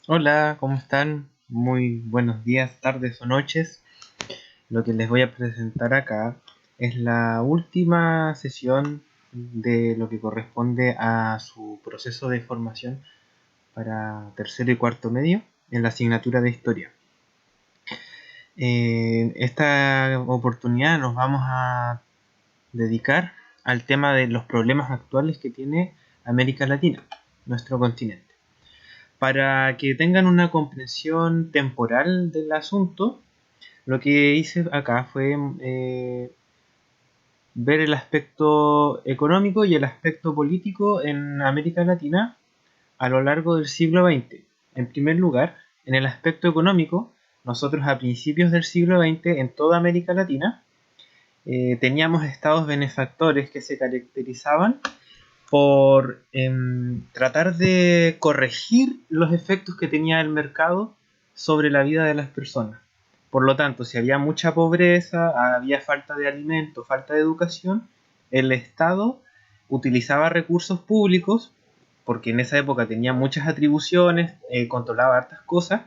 Hola, ¿cómo están? Muy buenos días, tardes o noches. Lo que les voy a presentar acá es la última sesión de lo que corresponde a su proceso de formación para tercero y cuarto medio en la asignatura de historia. En esta oportunidad nos vamos a dedicar al tema de los problemas actuales que tiene América Latina, nuestro continente. Para que tengan una comprensión temporal del asunto, lo que hice acá fue ver el aspecto económico y el aspecto político en América Latina a lo largo del siglo XX. En primer lugar, en el aspecto económico, nosotros a principios del siglo XX en toda América Latina teníamos estados benefactores que se caracterizaban por tratar de corregir los efectos que tenía el mercado sobre la vida de las personas. Por lo tanto, si había mucha pobreza, había falta de alimento, falta de educación, el Estado utilizaba recursos públicos, porque en esa época tenía muchas atribuciones, controlaba hartas cosas,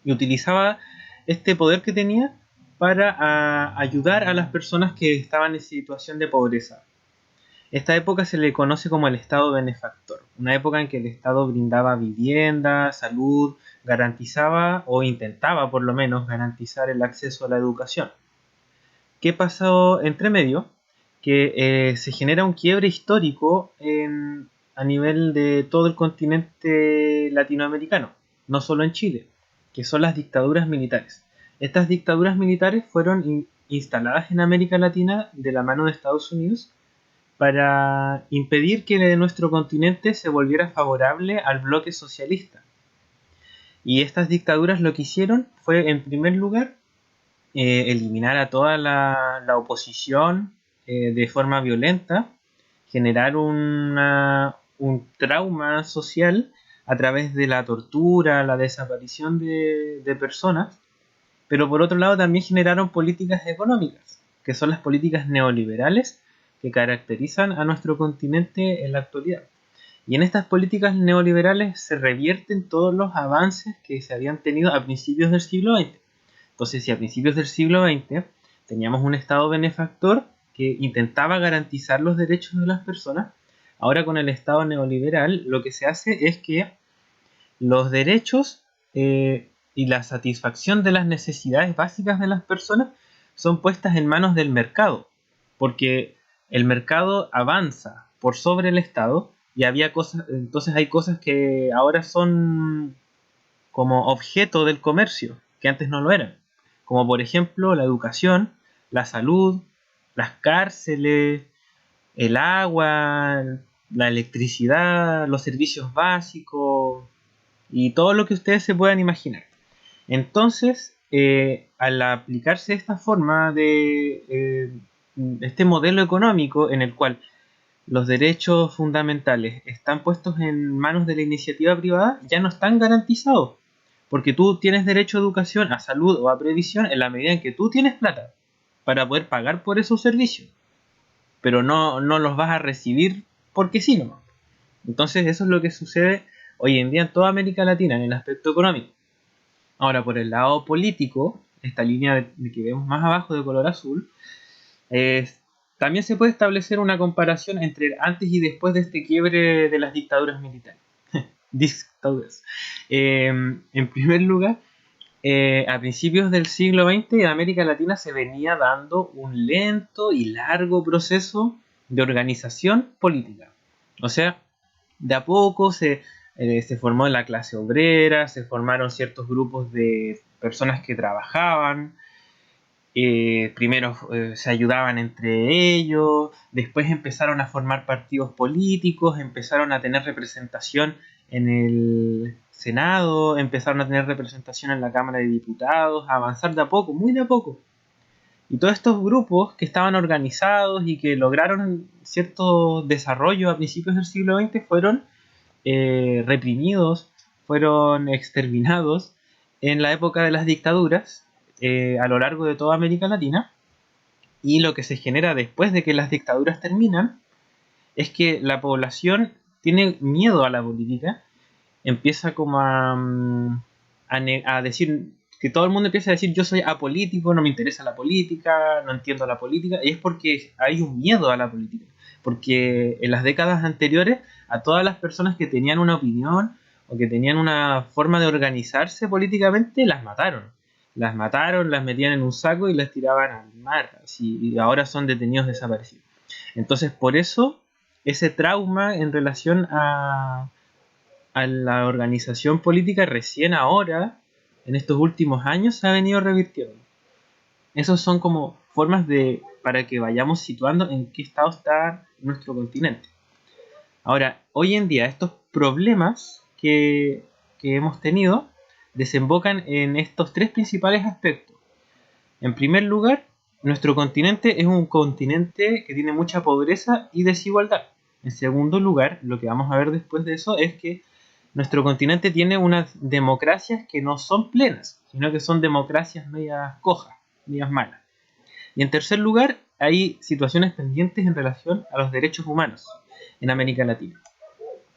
y utilizaba este poder que tenía para ayudar a las personas que estaban en situación de pobreza. Esta época se le conoce como el Estado benefactor, una época en que el Estado brindaba vivienda, salud, garantizaba o intentaba por lo menos garantizar el acceso a la educación. ¿Qué pasó entre medio? Que se genera un quiebre histórico a nivel de todo el continente latinoamericano, no solo en Chile, que son las dictaduras militares. Estas dictaduras militares fueron instaladas en América Latina de la mano de Estados Unidos para impedir que nuestro continente se volviera favorable al bloque socialista. Y estas dictaduras lo que hicieron fue, en primer lugar, eliminar a toda la oposición de forma violenta, generar un trauma social a través de la tortura, la desaparición de personas, pero por otro lado también generaron políticas económicas, que son las políticas neoliberales que caracterizan a nuestro continente en la actualidad. Y en estas políticas neoliberales se revierten todos los avances que se habían tenido a principios del siglo XX. Entonces, si a principios del siglo XX teníamos un Estado benefactor que intentaba garantizar los derechos de las personas, ahora con el Estado neoliberal lo que se hace es que los derechos y la satisfacción de las necesidades básicas de las personas son puestas en manos del mercado, porque el mercado avanza por sobre el Estado y había cosas, entonces hay cosas que ahora son como objeto del comercio, que antes no lo eran, como por ejemplo la educación, la salud, las cárceles, el agua, la electricidad, los servicios básicos, y todo lo que ustedes se puedan imaginar. Entonces, al aplicarse esta forma de este modelo económico en el cual los derechos fundamentales están puestos en manos de la iniciativa privada, ya no están garantizados, porque tú tienes derecho a educación, a salud o a previsión en la medida en que tú tienes plata para poder pagar por esos servicios, pero no los vas a recibir porque sí, no. Entonces eso es lo que sucede hoy en día en toda América Latina en el aspecto económico. Ahora, por el lado político, esta línea de que vemos más abajo de color azul, eh, también se puede establecer una comparación entre antes y después de este quiebre de las dictaduras militares. Dictaduras. En primer lugar, a principios del siglo XX en América Latina se venía dando un lento y largo proceso de organización política. O sea, de a poco se formó la clase obrera, se formaron ciertos grupos de personas que trabajaban, primero se ayudaban entre ellos, después empezaron a formar partidos políticos, empezaron a tener representación en el Senado, empezaron a tener representación en la Cámara de Diputados, a avanzar de a poco, muy de a poco. Y todos estos grupos que estaban organizados y que lograron cierto desarrollo a principios del siglo XX fueron reprimidos, fueron exterminados en la época de las dictaduras a lo largo de toda América Latina. Y lo que se genera después de que las dictaduras terminan es que la población tiene miedo a la política empieza como a decir, que todo el mundo empieza a decir yo soy apolítico, no me interesa la política, no entiendo la política, y es porque hay un miedo a la política, porque en las décadas anteriores a todas las personas que tenían una opinión o que tenían una forma de organizarse políticamente, las mataron, las metían en un saco y las tiraban al mar, y ahora son detenidos desaparecidos. Entonces, por eso, ese trauma en relación a la organización política recién ahora, en estos últimos años, se ha venido revirtiendo. Esos son como formas para que vayamos situando en qué estado está nuestro continente. Ahora, hoy en día, estos problemas que hemos tenido desembocan en estos tres principales aspectos. En primer lugar, nuestro continente es un continente que tiene mucha pobreza y desigualdad. En segundo lugar, lo que vamos a ver después de eso es que nuestro continente tiene unas democracias que no son plenas, sino que son democracias medias cojas, medias malas. Y en tercer lugar, hay situaciones pendientes en relación a los derechos humanos en América Latina.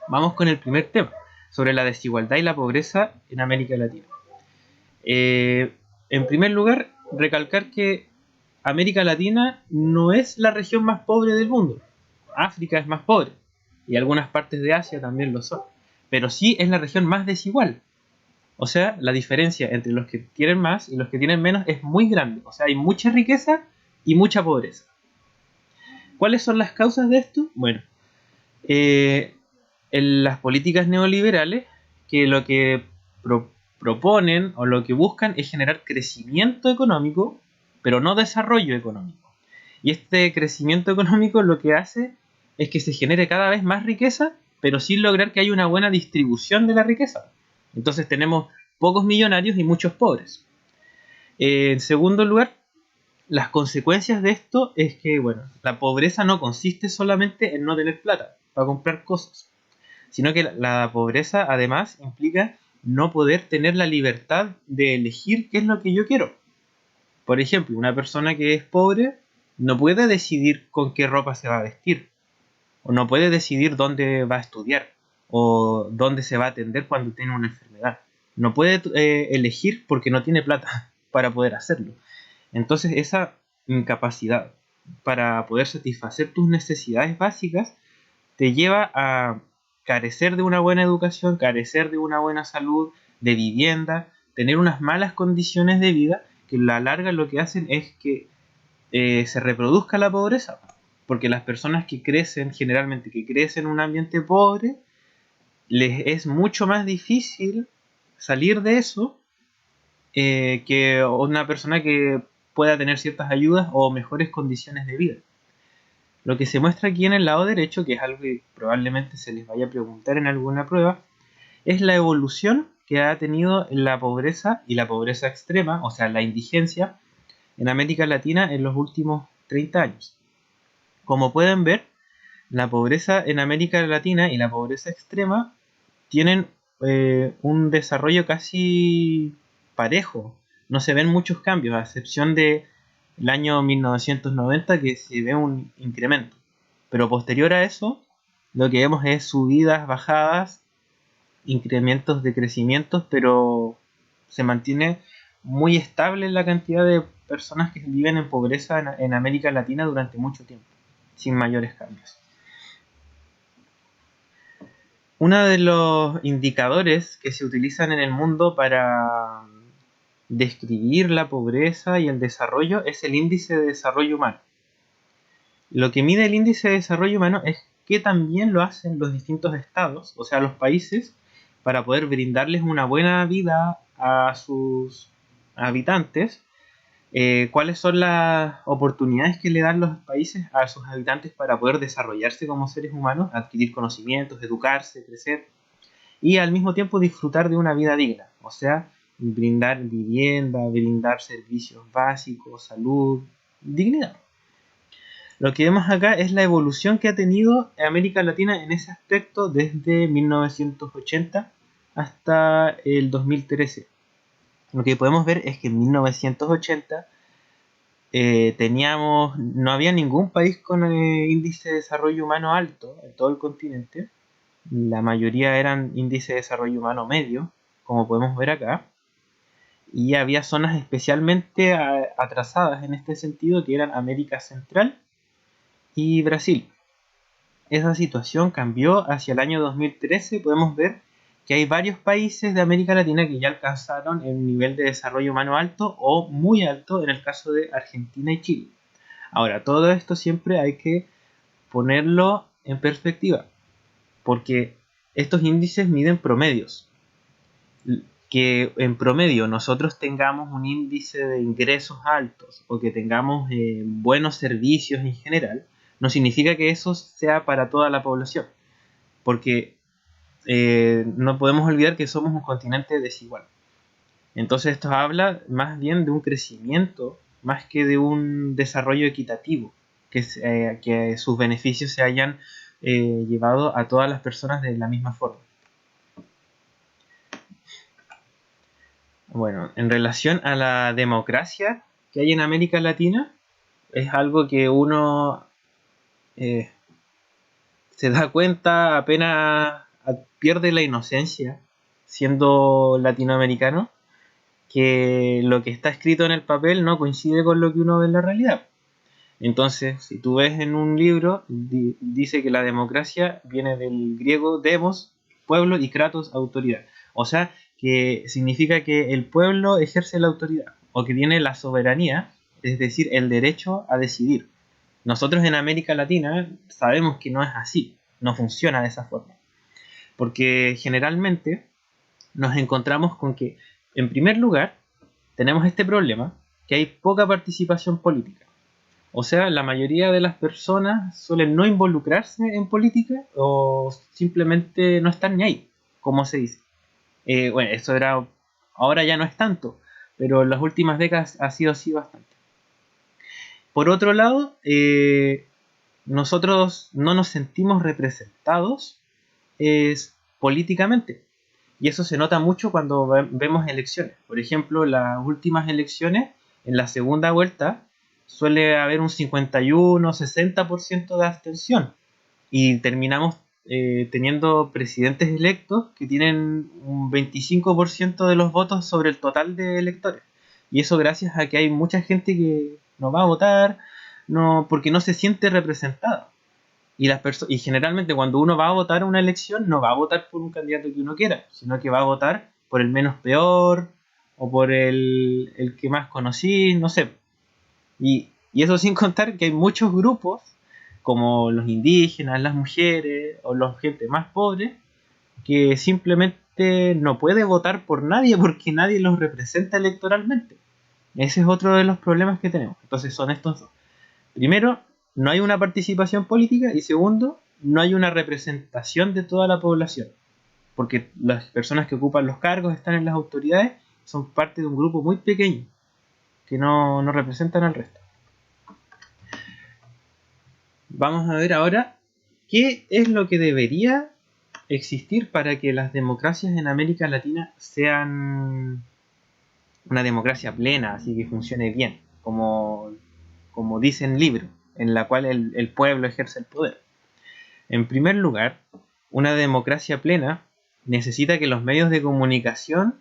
Vamos con el primer tema, sobre la desigualdad y la pobreza en América Latina. En primer lugar, recalcar que América Latina no es la región más pobre del mundo. África es más pobre y algunas partes de Asia también lo son. Pero sí es la región más desigual. O sea, la diferencia entre los que tienen más y los que tienen menos es muy grande. O sea, hay mucha riqueza y mucha pobreza. ¿Cuáles son las causas de esto? Bueno, en las políticas neoliberales, que lo que proponen o lo que buscan es generar crecimiento económico, pero no desarrollo económico. Y este crecimiento económico lo que hace es que se genere cada vez más riqueza, pero sin lograr que haya una buena distribución de la riqueza. Entonces tenemos pocos millonarios y muchos pobres. En segundo lugar, las consecuencias de esto es que, bueno, la pobreza no consiste solamente en no tener plata para comprar cosas, sino que la pobreza además implica no poder tener la libertad de elegir qué es lo que yo quiero. Por ejemplo, una persona que es pobre no puede decidir con qué ropa se va a vestir, o no puede decidir dónde va a estudiar, o dónde se va a atender cuando tiene una enfermedad. No puede elegir porque no tiene plata para poder hacerlo. Entonces esa incapacidad para poder satisfacer tus necesidades básicas te lleva a carecer de una buena educación, carecer de una buena salud, de vivienda, tener unas malas condiciones de vida que a la larga lo que hacen es que se reproduzca la pobreza. Porque las personas que crecen, generalmente que crecen en un ambiente pobre, les es mucho más difícil salir de eso que una persona que pueda tener ciertas ayudas o mejores condiciones de vida. Lo que se muestra aquí en el lado derecho, que es algo que probablemente se les vaya a preguntar en alguna prueba, es la evolución que ha tenido la pobreza y la pobreza extrema, o sea, la indigencia, en América Latina en los últimos 30 años. Como pueden ver, la pobreza en América Latina y la pobreza extrema tienen un desarrollo casi parejo. No se ven muchos cambios, a excepción de el año 1990 que se ve un incremento. Pero posterior a eso, lo que vemos es subidas, bajadas, incrementos de crecimientos, pero se mantiene muy estable la cantidad de personas que viven en pobreza en América Latina durante mucho tiempo, sin mayores cambios. Uno de los indicadores que se utilizan en el mundo para describir la pobreza y el desarrollo es el índice de desarrollo humano. Lo que mide el índice de desarrollo humano es qué también lo hacen los distintos estados, o sea, los países, para poder brindarles una buena vida a sus habitantes. ¿Cuáles son las oportunidades que le dan los países a sus habitantes para poder desarrollarse como seres humanos, adquirir conocimientos, educarse, crecer y al mismo tiempo disfrutar de una vida digna? O sea, brindar vivienda, brindar servicios básicos, salud, dignidad. Lo que vemos acá es la evolución que ha tenido América Latina en ese aspecto desde 1980 hasta el 2013. Lo que podemos ver es que en 1980 no había ningún país con índice de desarrollo humano alto en todo el continente, La mayoría eran índice de desarrollo humano medio, como podemos ver acá. Y había zonas especialmente atrasadas en este sentido, que eran América Central y Brasil. Esa situación cambió hacia el año 2013. Podemos ver que hay varios países de América Latina que ya alcanzaron el nivel de desarrollo humano alto o muy alto, en el caso de Argentina y Chile. Ahora, todo esto siempre hay que ponerlo en perspectiva, porque estos índices miden promedios. Que en promedio nosotros tengamos un índice de ingresos altos o que tengamos buenos servicios en general, no significa que eso sea para toda la población, porque no podemos olvidar que somos un continente desigual. Entonces esto habla más bien de un crecimiento más que de un desarrollo equitativo, que sus beneficios se hayan llevado a todas las personas de la misma forma. Bueno, en relación a la democracia que hay en América Latina, es algo que uno se da cuenta apenas pierde la inocencia siendo latinoamericano, que lo que está escrito en el papel no coincide con lo que uno ve en la realidad. Entonces, si tú ves en un libro, dice que la democracia viene del griego demos, pueblo, y kratos, autoridad. O sea, que significa que el pueblo ejerce la autoridad, o que tiene la soberanía, es decir, el derecho a decidir. Nosotros en América Latina sabemos que no es así, no funciona de esa forma. Porque generalmente nos encontramos con que, en primer lugar, tenemos este problema, que hay poca participación política. O sea, la mayoría de las personas suelen no involucrarse en política o simplemente no están ni ahí, como se dice. Bueno, esto era, ahora ya no es tanto, pero en las últimas décadas ha sido así bastante. Por otro lado, nosotros no nos sentimos representados políticamente. Y eso se nota mucho cuando vemos elecciones. Por ejemplo, las últimas elecciones, en la segunda vuelta, suele haber un 51-60% de abstención. Y terminamos teniendo presidentes electos que tienen un 25% de los votos sobre el total de electores. Y eso gracias a que hay mucha gente que no va a votar porque no se siente representada. Y generalmente cuando uno va a votar una elección, no va a votar por un candidato que uno quiera, sino que va a votar por el menos peor o por el que más conocí, no sé. Y eso sin contar que hay muchos grupos, como los indígenas, las mujeres o la gente más pobre, que simplemente no puede votar por nadie porque nadie los representa electoralmente. Ese es otro de los problemas que tenemos. Entonces son estos dos. Primero, no hay una participación política y segundo, no hay una representación de toda la población, porque las personas que ocupan los cargos, están en las autoridades, son parte de un grupo muy pequeño que no representan al resto. Vamos a ver ahora qué es lo que debería existir para que las democracias en América Latina sean una democracia plena, así que funcione bien, como dice el libro, en la cual el pueblo ejerce el poder. En primer lugar, una democracia plena necesita que los medios de comunicación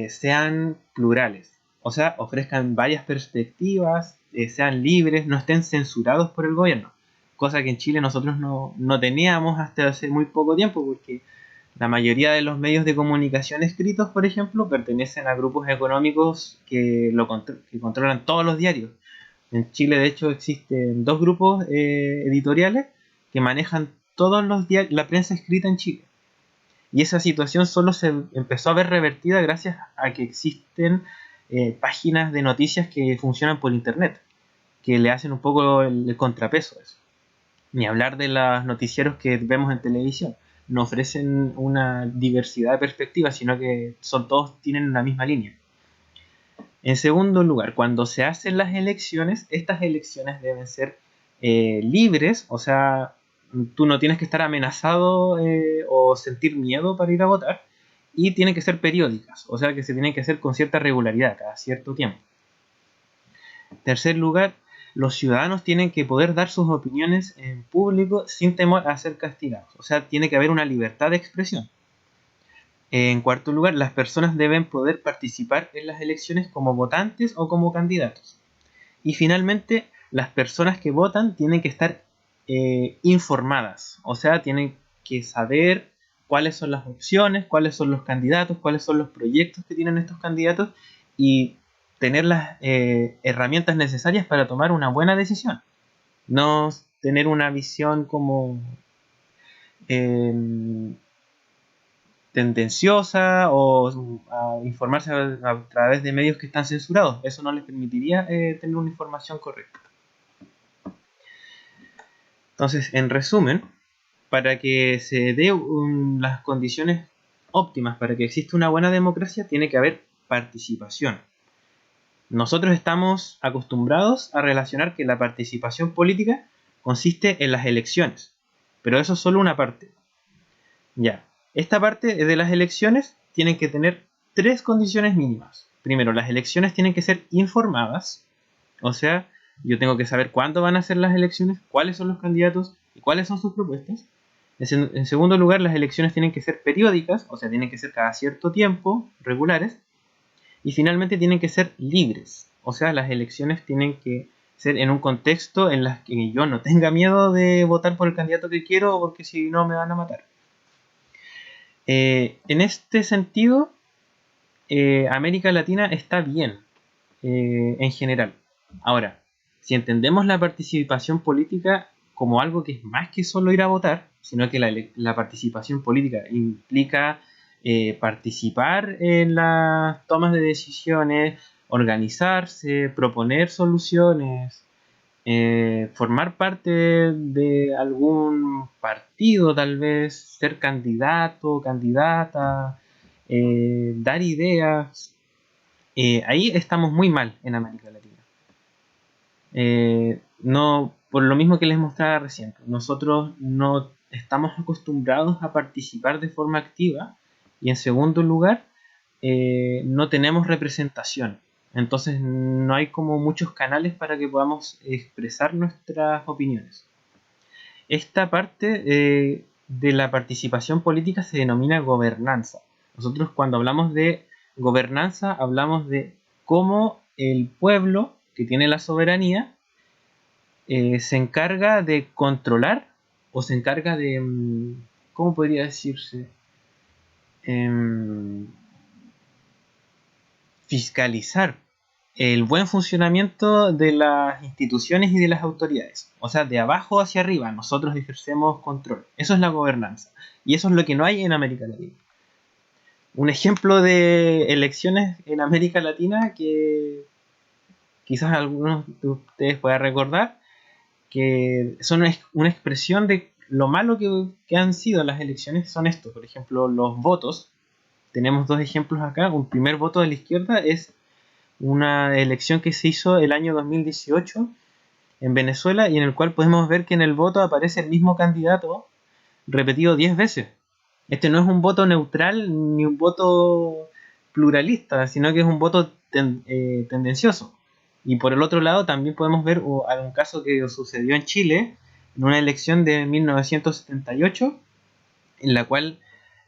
sean plurales, o sea, ofrezcan varias perspectivas, sean libres, no estén censurados por el gobierno, cosa que en Chile nosotros no teníamos hasta hace muy poco tiempo, porque la mayoría de los medios de comunicación escritos, por ejemplo, pertenecen a grupos económicos que controlan todos los diarios. En Chile, de hecho, existen dos grupos editoriales que manejan todos los diarios, la prensa escrita en Chile. Y esa situación solo se empezó a ver revertida gracias a que existen páginas de noticias que funcionan por internet, que le hacen un poco el contrapeso a eso. Ni hablar de los noticieros que vemos en televisión. No ofrecen una diversidad de perspectivas, sino que todos tienen la misma línea. En segundo lugar, cuando se hacen las elecciones, estas elecciones deben ser libres, o sea, tú no tienes que estar amenazado o sentir miedo para ir a votar, y tienen que ser periódicas, o sea que se tienen que hacer con cierta regularidad, cada cierto tiempo. En tercer lugar, los ciudadanos tienen que poder dar sus opiniones en público sin temor a ser castigados. O sea, tiene que haber una libertad de expresión. En cuarto lugar, las personas deben poder participar en las elecciones como votantes o como candidatos. Y finalmente, las personas que votan tienen que estar informadas. O sea, tienen que saber cuáles son las opciones, cuáles son los candidatos, cuáles son los proyectos que tienen estos candidatos y tener las herramientas necesarias para tomar una buena decisión. No tener una visión como tendenciosa o informarse a través de medios que están censurados. Eso no les permitiría tener una información correcta. Entonces, en resumen, para que se dé las condiciones óptimas para que exista una buena democracia, tiene que haber participación. Nosotros estamos acostumbrados a relacionar que la participación política consiste en las elecciones, pero eso es solo una parte. Ya, esta parte de las elecciones tienen que tener 3 condiciones mínimas. Primero, las elecciones tienen que ser informadas, o sea, yo tengo que saber cuándo van a ser las elecciones, cuáles son los candidatos y cuáles son sus propuestas. En segundo lugar, las elecciones tienen que ser periódicas, o sea, tienen que ser cada cierto tiempo, regulares. Y finalmente tienen que ser libres, o sea, las elecciones tienen que ser en un contexto en el que yo no tenga miedo de votar por el candidato que quiero porque si no me van a matar. En este sentido, América Latina está bien en general. Ahora, si entendemos la participación política como algo que es más que solo ir a votar, sino que la participación política implica participar en las tomas de decisiones, organizarse, proponer soluciones, formar parte de algún partido tal vez, ser candidato, candidata, dar ideas. Ahí estamos muy mal en América Latina. No, por lo mismo que les mostraba recién, nosotros no estamos acostumbrados a participar de forma activa y en segundo lugar no tenemos representación. Entonces no hay como muchos canales para que podamos expresar nuestras opiniones. Esta parte de la participación política se denomina gobernanza. Nosotros cuando hablamos de gobernanza hablamos de cómo el pueblo que tiene la soberanía se encarga de controlar o se encarga de, ¿cómo podría decirse? Fiscalizar el buen funcionamiento de las instituciones y de las autoridades. O sea, de abajo hacia arriba, nosotros ejercemos control. Eso es la gobernanza. Y eso es lo que no hay en América Latina. Un ejemplo de elecciones en América Latina que quizás algunos de ustedes puedan recordar, que son una expresión de lo malo que han sido las elecciones, son estos. Por ejemplo, los votos. Tenemos 2 ejemplos acá. Un primer voto de la izquierda es una elección que se hizo el año 2018 en Venezuela y en el cual podemos ver que en el voto aparece el mismo candidato repetido 10 veces. Este no es un voto neutral ni un voto pluralista, sino que es un voto tendencioso. Y por el otro lado también podemos ver un caso que sucedió en Chile, en una elección de 1978, en la cual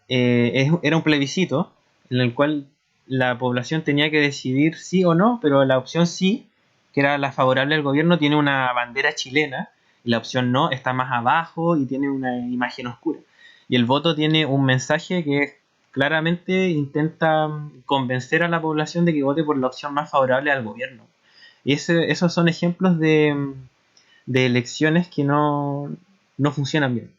era un plebiscito, en el cual la población tenía que decidir sí o no, pero la opción sí, que era la favorable al gobierno, tiene una bandera chilena, y la opción no está más abajo y tiene una imagen oscura. Y el voto tiene un mensaje que claramente intenta convencer a la población de que vote por la opción más favorable al gobierno. Y esos son ejemplos de elecciones que no funcionan bien.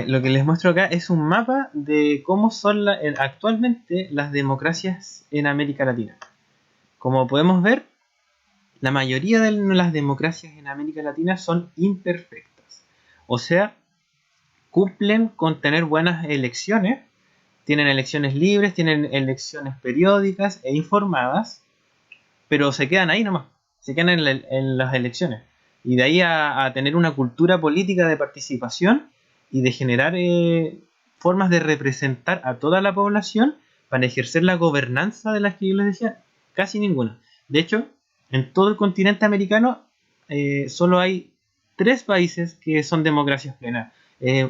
Lo que les muestro acá es un mapa de cómo son actualmente las democracias en América Latina. Como podemos ver, la mayoría de las democracias en América Latina son imperfectas. O sea, cumplen con tener buenas elecciones, tienen elecciones libres, tienen elecciones periódicas e informadas, pero se quedan ahí nomás, se quedan en las elecciones. Y de ahí a tener una cultura política de participación y de generar formas de representar a toda la población para ejercer la gobernanza de las que yo les decía, casi ninguna. De hecho, En todo el continente americano solo hay 3 países que son democracias plenas.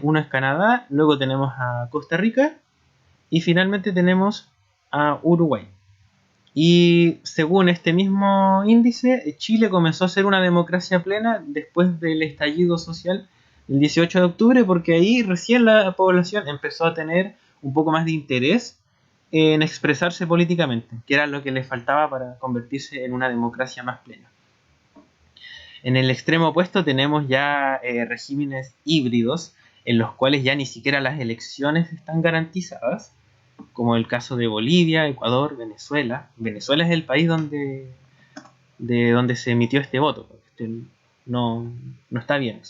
Uno es Canadá, luego tenemos a Costa Rica y finalmente tenemos a Uruguay. Y según este mismo índice, Chile comenzó a ser una democracia plena después del estallido social el 18 de octubre, porque ahí recién la población empezó a tener un poco más de interés en expresarse políticamente, que era lo que le faltaba para convertirse en una democracia más plena. En el extremo opuesto tenemos ya regímenes híbridos, en los cuales ya ni siquiera las elecciones están garantizadas, como el caso de Bolivia, Ecuador, Venezuela. Venezuela es el país donde se emitió este voto, porque no está bien.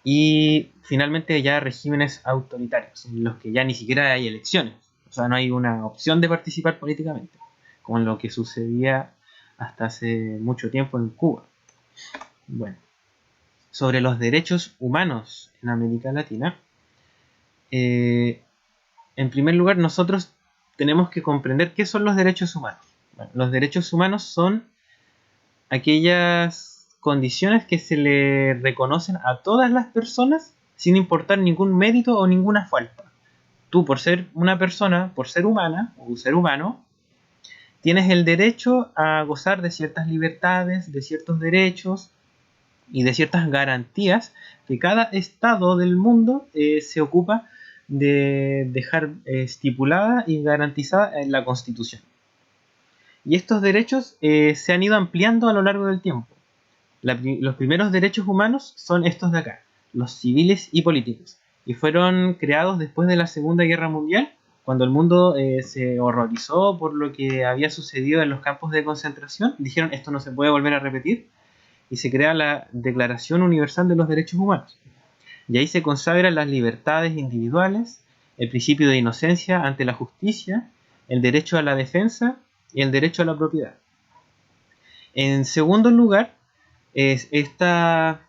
Y finalmente ya regímenes autoritarios, en los que ya ni siquiera hay elecciones, o sea, no hay una opción de participar políticamente, como lo que sucedía hasta hace mucho tiempo en Cuba. Bueno, sobre los derechos humanos en América Latina, en primer lugar nosotros tenemos que comprender qué son los derechos humanos. Bueno, los derechos humanos son aquellas condiciones que se le reconocen a todas las personas sin importar ningún mérito o ninguna falta. Tú, por ser una persona, por ser humana o un ser humano, tienes el derecho a gozar de ciertas libertades, de ciertos derechos y de ciertas garantías que cada estado del mundo se ocupa de dejar estipulada y garantizada en la Constitución. Y estos derechos se han ido ampliando a lo largo del tiempo. Los primeros derechos humanos son estos de acá, los civiles y políticos, y fueron creados después de la Segunda Guerra Mundial, cuando el mundo se horrorizó por lo que había sucedido en los campos de concentración. Dijeron, esto no se puede volver a repetir, y se crea la Declaración Universal de los Derechos Humanos. Y ahí se consagran las libertades individuales, el principio de inocencia ante la justicia, el derecho a la defensa y el derecho a la propiedad. En segundo lugar, esta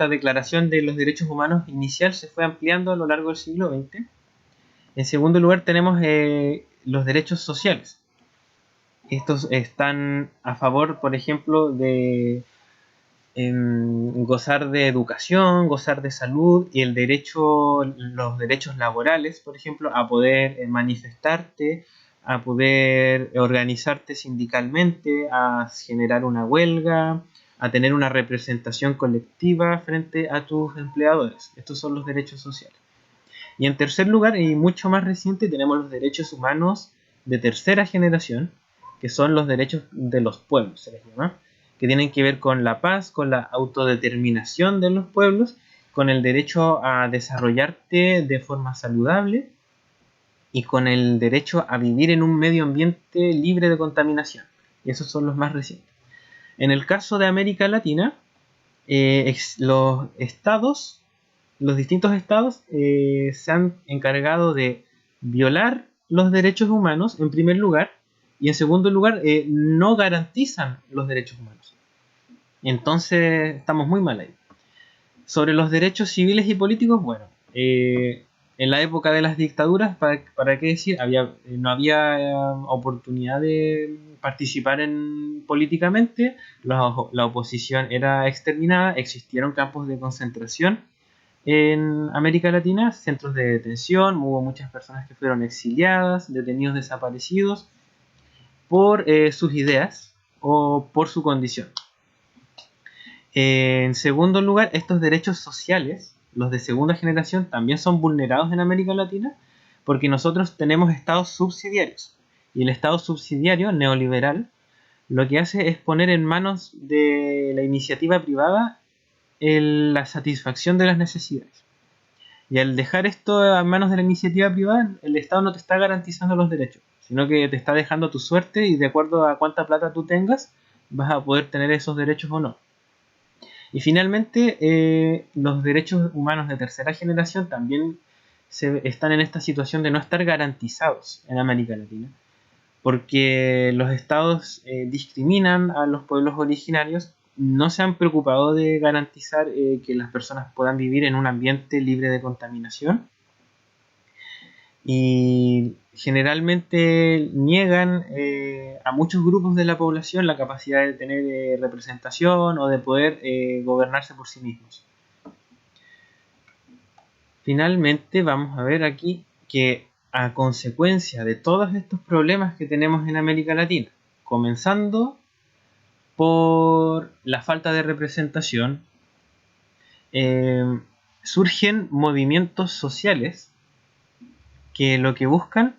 declaración de los derechos humanos inicial se fue ampliando a lo largo del siglo XX. En segundo lugar, tenemos los derechos sociales. Estos están a favor, por ejemplo, de gozar de educación, gozar de salud y los derechos laborales, por ejemplo, a poder manifestarte, a poder organizarte sindicalmente, a generar una huelga, a tener una representación colectiva frente a tus empleadores. Estos son los derechos sociales. Y en tercer lugar, y mucho más reciente, tenemos los derechos humanos de tercera generación, que son los derechos de los pueblos, se les llama, que tienen que ver con la paz, con la autodeterminación de los pueblos, con el derecho a desarrollarte de forma saludable y con el derecho a vivir en un medio ambiente libre de contaminación. Y esos son los más recientes. En el caso de América Latina, los distintos estados se han encargado de violar los derechos humanos en primer lugar, y en segundo lugar no garantizan los derechos humanos. Entonces estamos muy mal ahí. Sobre los derechos civiles y políticos, bueno, en la época de las dictaduras, ¿para qué decir? No había oportunidad de participar políticamente, la oposición era exterminada, existieron campos de concentración en América Latina, centros de detención, hubo muchas personas que fueron exiliadas, detenidos desaparecidos por sus ideas o por su condición. En segundo lugar, estos derechos sociales, los de segunda generación, también son vulnerados en América Latina porque nosotros tenemos estados subsidiarios. Y el estado subsidiario neoliberal lo que hace es poner en manos de la iniciativa privada la satisfacción de las necesidades. Y al dejar esto a manos de la iniciativa privada, el Estado no te está garantizando los derechos, sino que te está dejando tu suerte y de acuerdo a cuánta plata tú tengas, vas a poder tener esos derechos o no. Y finalmente, los derechos humanos de tercera generación también están en esta situación de no estar garantizados en América Latina, porque los estados discriminan a los pueblos originarios, no se han preocupado de garantizar que las personas puedan vivir en un ambiente libre de contaminación, y generalmente niegan a muchos grupos de la población la capacidad de tener representación o de poder gobernarse por sí mismos. Finalmente vamos a ver aquí que a consecuencia de todos estos problemas que tenemos en América Latina, comenzando por la falta de representación, surgen movimientos sociales que lo que buscan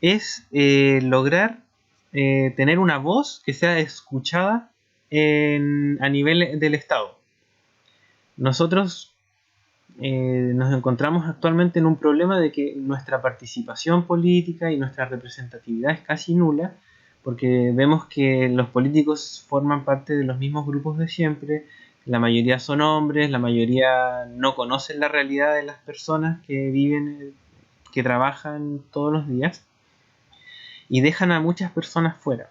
es lograr tener una voz que sea escuchada a nivel del Estado. Nosotros nos encontramos actualmente en un problema de que nuestra participación política y nuestra representatividad es casi nula, porque vemos que los políticos forman parte de los mismos grupos de siempre, la mayoría son hombres, la mayoría no conocen la realidad de las personas que viven, que trabajan todos los días, y dejan a muchas personas fuera.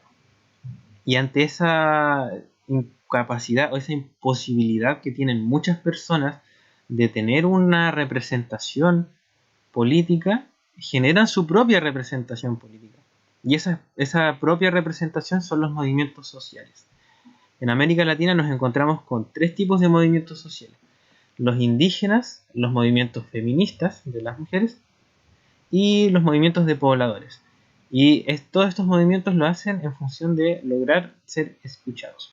Y ante esa incapacidad o esa imposibilidad que tienen muchas personas de tener una representación política, generan su propia representación política. Y esa propia representación son los movimientos sociales. En América Latina nos encontramos con 3 tipos de movimientos sociales: los indígenas, los movimientos feministas de las mujeres y los movimientos de pobladores. Y todos estos movimientos lo hacen en función de lograr ser escuchados.